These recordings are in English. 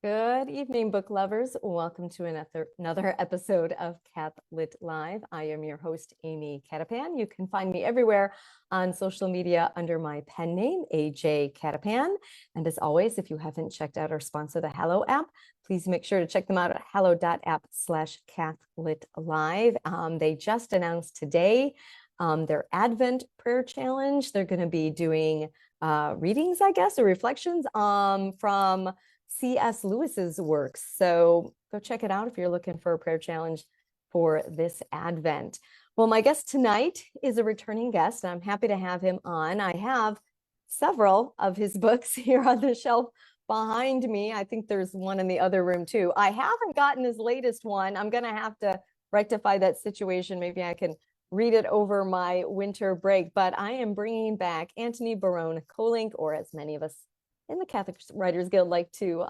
Good evening, book lovers. Welcome to another episode of Cath-Lit Live. I am your host, Amy Cattapan. You can find me everywhere on social media under my pen name, AJ Cattapan. And as always, if you haven't checked out our sponsor, the Hallow app, please make sure to check them out at hallow.app/CathLitLive. They just announced today their Advent Prayer Challenge. They're going to be doing readings, I guess, or reflections from C.S. Lewis's works. So go check it out if you're looking for a prayer challenge for this Advent. Well, my guest tonight is a returning guest, and I'm happy to have him on. I have several of his books here on the shelf behind me. I think there's one in the other room too. I haven't gotten his latest one. I'm going to have to rectify that situation. Maybe I can read it over my winter break, but I am bringing back Tony Kolenc, or as many of us in the Catholic Writers Guild like to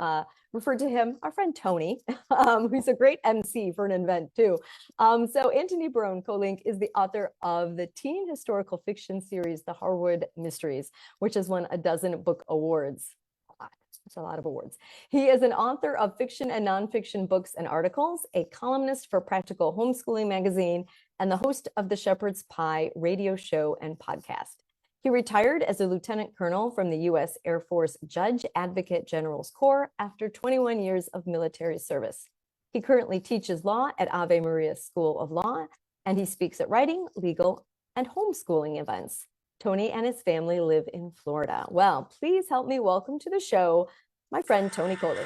refer to him, our friend Tony, who's a great MC for an event too. So Tony Kolenc is the author of the teen historical fiction series, The Harwood Mysteries, which has won a dozen book awards. That's a lot of awards. He is an author of fiction and nonfiction books and articles, a columnist for Practical Homeschooling magazine, and the host of the Shepherd's Pie radio show and podcast. He retired as a lieutenant colonel from the U.S. Air Force Judge Advocate General's Corps after 21 years of military service. He currently teaches law at Ave Maria School of Law, and he speaks at writing, legal, and homeschooling events. Tony and his family live in Florida. Well, please help me welcome to the show my friend Tony Kolenc.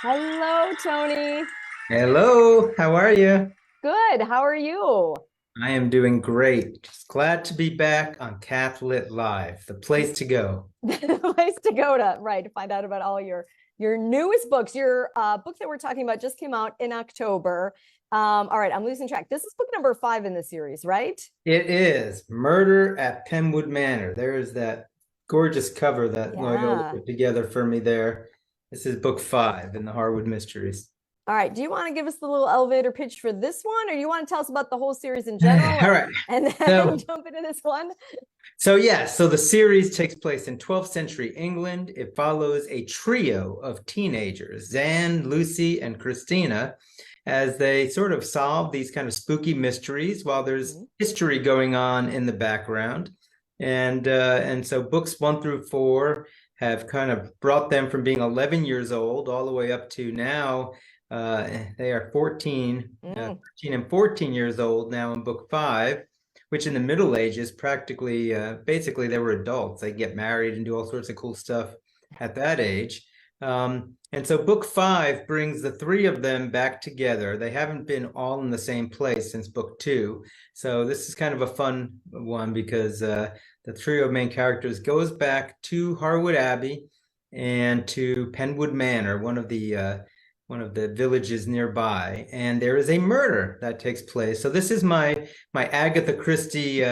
Hello, Tony. Hello, how are you? Good. How are you? I am doing great. Just glad to be back on Cath-Lit Live, the place to go. The place to go to find out about all your newest books. Your book that we're talking about just came out in October. All right, I'm losing track. This is book number 5 in the series, right? It is Murder at Penwood Manor. There is that gorgeous cover that Loyola put together for me there. This is book 5 in the Harwood Mysteries. All right. Do you want to give us the little elevator pitch for this one, or you want to tell us about the whole series in general? All right. And then jump into this one? So the series takes place in 12th century England. It follows a trio of teenagers, Xan, Lucy, and Christina, as they sort of solve these kind of spooky mysteries while there's history going on in the background. And so books 1 through 4 have kind of brought them from being 11 years old all the way up to now. They are 13 and 14 years old now in book 5, which in the Middle Ages practically, basically they were adults. They get married and do all sorts of cool stuff at that age. And so book 5 brings the 3 of them back together. They haven't been all in the same place since book 2. So this is kind of a fun one because the trio of main characters goes back to Harwood Abbey and to Penwood Manor, one of the villages nearby, and there is a murder that takes place. So this is my Agatha Christie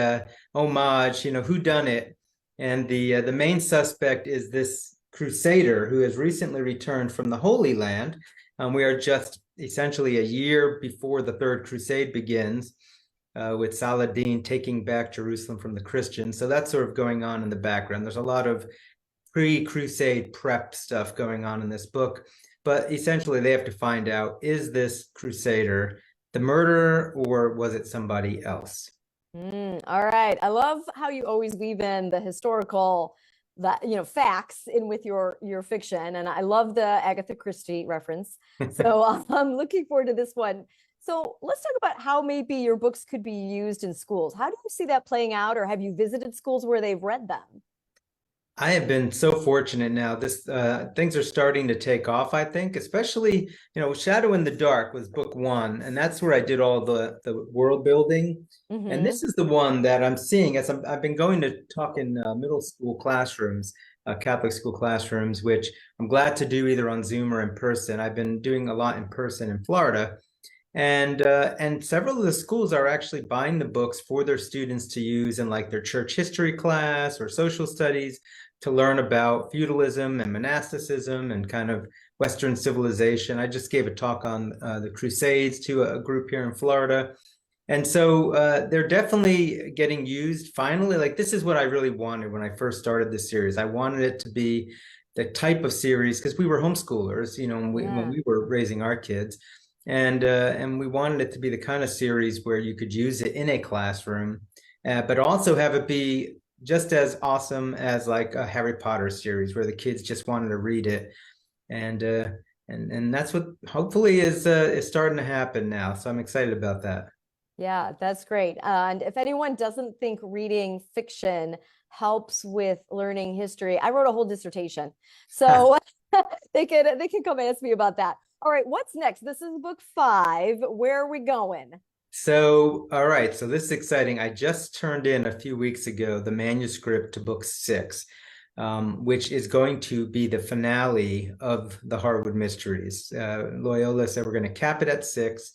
homage, whodunit, and the main suspect is this Crusader who has recently returned from the Holy Land. We are just essentially a year before the Third Crusade begins, with Saladin taking back Jerusalem from the Christians. So that's sort of going on in the background. There's a lot of pre-Crusade prep stuff going on in this book. But essentially, they have to find out, is this Crusader the murderer or was it somebody else? All right. I love how you always weave in the historical, facts in with your fiction. And I love the Agatha Christie reference. So I'm looking forward to this one. So let's talk about how maybe your books could be used in schools. How do you see that playing out, or have you visited schools where they've read them? I have been so fortunate now. This things are starting to take off, I think, especially, Shadow in the Dark was book 1, and that's where I did all the world building. And this is the one that I'm seeing as I've been going to talk in middle school classrooms, Catholic school classrooms, which I'm glad to do either on Zoom or in person. I've been doing a lot in person in Florida. And several of the schools are actually buying the books for their students to use in like their church history class or social studies, to learn about feudalism and monasticism and kind of Western civilization. I just gave a talk on the Crusades to a group here in Florida. And so they're definitely getting used finally. Like, this is what I really wanted when I first started this series. I wanted it to be the type of series, because we were homeschoolers, when we were raising our kids, and we wanted it to be the kind of series where you could use it in a classroom, but also have it be just as awesome as like a Harry Potter series where the kids just wanted to read it, and that's what hopefully is starting to happen now. So I'm excited about that. Yeah, that's great. And if anyone doesn't think reading fiction helps with learning history, I wrote a whole dissertation, so they can come ask me about that. All right, what's next? This is book 5. Where are we going? So, all right. So this is exciting. I just turned in a few weeks ago the manuscript to book 6, which is going to be the finale of the Harwood Mysteries. Loyola said we're going to cap it at 6.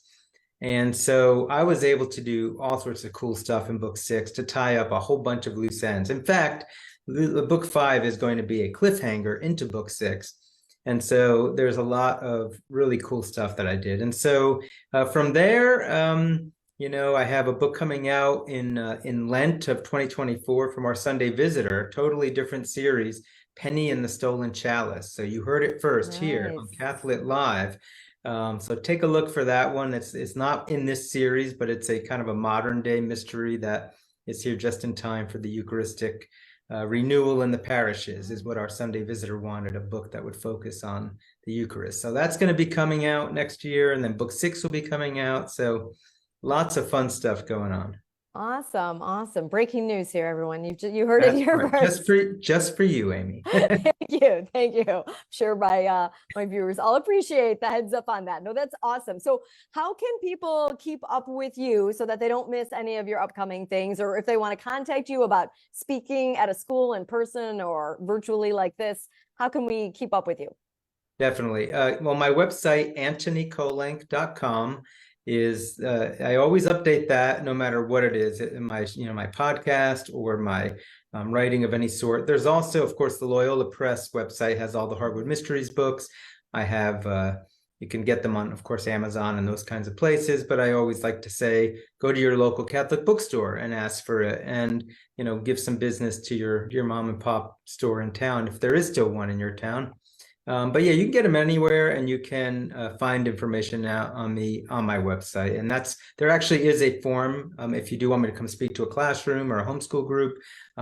And so I was able to do all sorts of cool stuff in book 6 to tie up a whole bunch of loose ends. In fact, the book 5 is going to be a cliffhanger into book 6. And so there's a lot of really cool stuff that I did. And so from there, I have a book coming out in Lent of 2024 from our Sunday Visitor, totally different series, Penny and the Stolen Chalice. So you heard it first here on Cath-Lit Live. So take a look for that one. It's not in this series, but it's a kind of a modern day mystery that is here just in time for the Eucharistic renewal in the parishes, is what our Sunday Visitor wanted, a book that would focus on the Eucharist. So that's going to be coming out next year, and then book 6 will be coming out. So lots of fun stuff going on. Awesome. Breaking news here, everyone. You heard it here first. Just for you, Amy. Thank you. I'm sure my viewers all appreciate the heads up on that. No, that's awesome. So how can people keep up with you so that they don't miss any of your upcoming things, or if they want to contact you about speaking at a school in person or virtually like this, how can we keep up with you? Definitely. Well, my website, antonykolenc.com, is I always update that no matter what it is, my podcast or my writing of any sort. There's also, of course, the Loyola Press website has all the Harwood Mysteries books. I have you can get them on, of course, Amazon and those kinds of places, but I always like to say go to your local Catholic bookstore and ask for it, and give some business to your mom and pop store in town if there is still one in your town. But yeah, you can get them anywhere, and you can find information now on my website. And there actually is a form. If you do want me to come speak to a classroom or a homeschool group,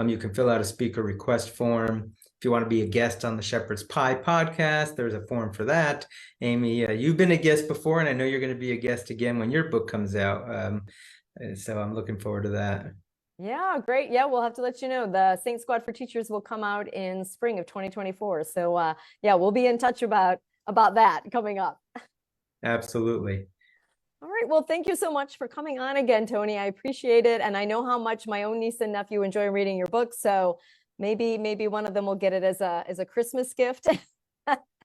you can fill out a speaker request form. If you want to be a guest on the Shepherd's Pie podcast, there's a form for that. Amy, you've been a guest before, and I know you're going to be a guest again when your book comes out. So I'm looking forward to that. Yeah, great. Yeah, we'll have to let you know. The Saint Squad for Teachers will come out in spring of 2024. So yeah, we'll be in touch about that coming up. Absolutely. All right. Well, thank you so much for coming on again, Tony. I appreciate it. And I know how much my own niece and nephew enjoy reading your book. So maybe one of them will get it as a Christmas gift.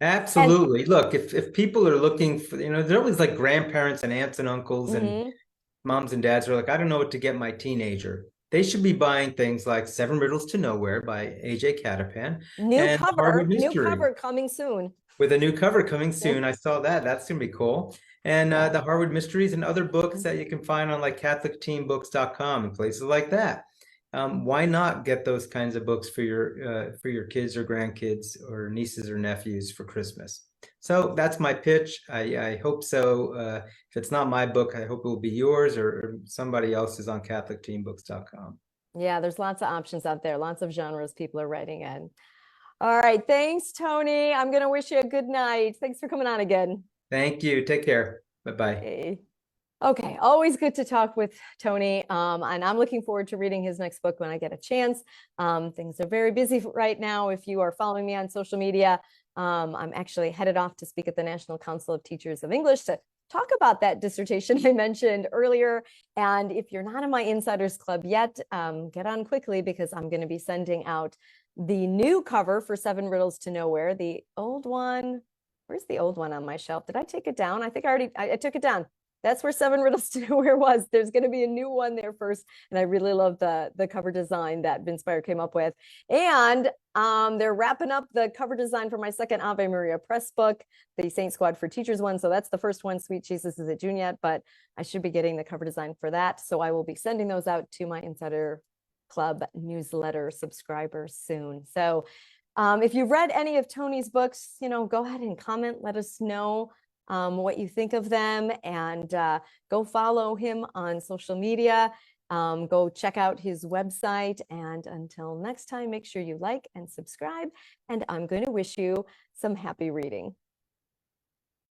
Absolutely. Look, if people are looking for, there's always like grandparents and aunts and uncles and moms and dads are like, I don't know what to get my teenager. They should be buying things like 7 Riddles to Nowhere by A.J. Cattapan. New cover coming soon. With a new cover coming soon. I saw that. That's going to be cool. And the Harwood Mysteries and other books that you can find on like CatholicTeenBooks.com and places like that. Why not get those kinds of books for your kids or grandkids or nieces or nephews for Christmas? So that's my pitch. I hope so. If it's not my book, I hope it will be yours or somebody else's on CatholicTeenBooks.com. Yeah, there's lots of options out there, lots of genres people are writing in. All right. Thanks, Tony. I'm going to wish you a good night. Thanks for coming on again. Thank you. Take care. Bye-bye. Okay. Always good to talk with Tony. And I'm looking forward to reading his next book when I get a chance. Things are very busy right now. If you are following me on social media, I'm actually headed off to speak at the National Council of Teachers of English to talk about that dissertation I mentioned earlier. And if you're not in my Insiders Club yet, get on quickly, because I'm going to be sending out the new cover for 7 Riddles to Nowhere. The old one, where's the old one on my shelf? Did I take it down? I think I took it down. That's where 7 Riddles to Nowhere was. There's going to be a new one there first. And I really love the cover design that Vinspire came up with. And they're wrapping up the cover design for my second Ave Maria Press book, the Saint Squad for Teachers one. So that's the first one. Sweet Jesus isn't June yet, but I should be getting the cover design for that. So I will be sending those out to my Insider Club newsletter subscribers soon. So If you've read any of Tony's books, go ahead and comment. Let us know what you think of them, and go follow him on social media. Go check out his website. And until next time, make sure you like and subscribe. And I'm going to wish you some happy reading.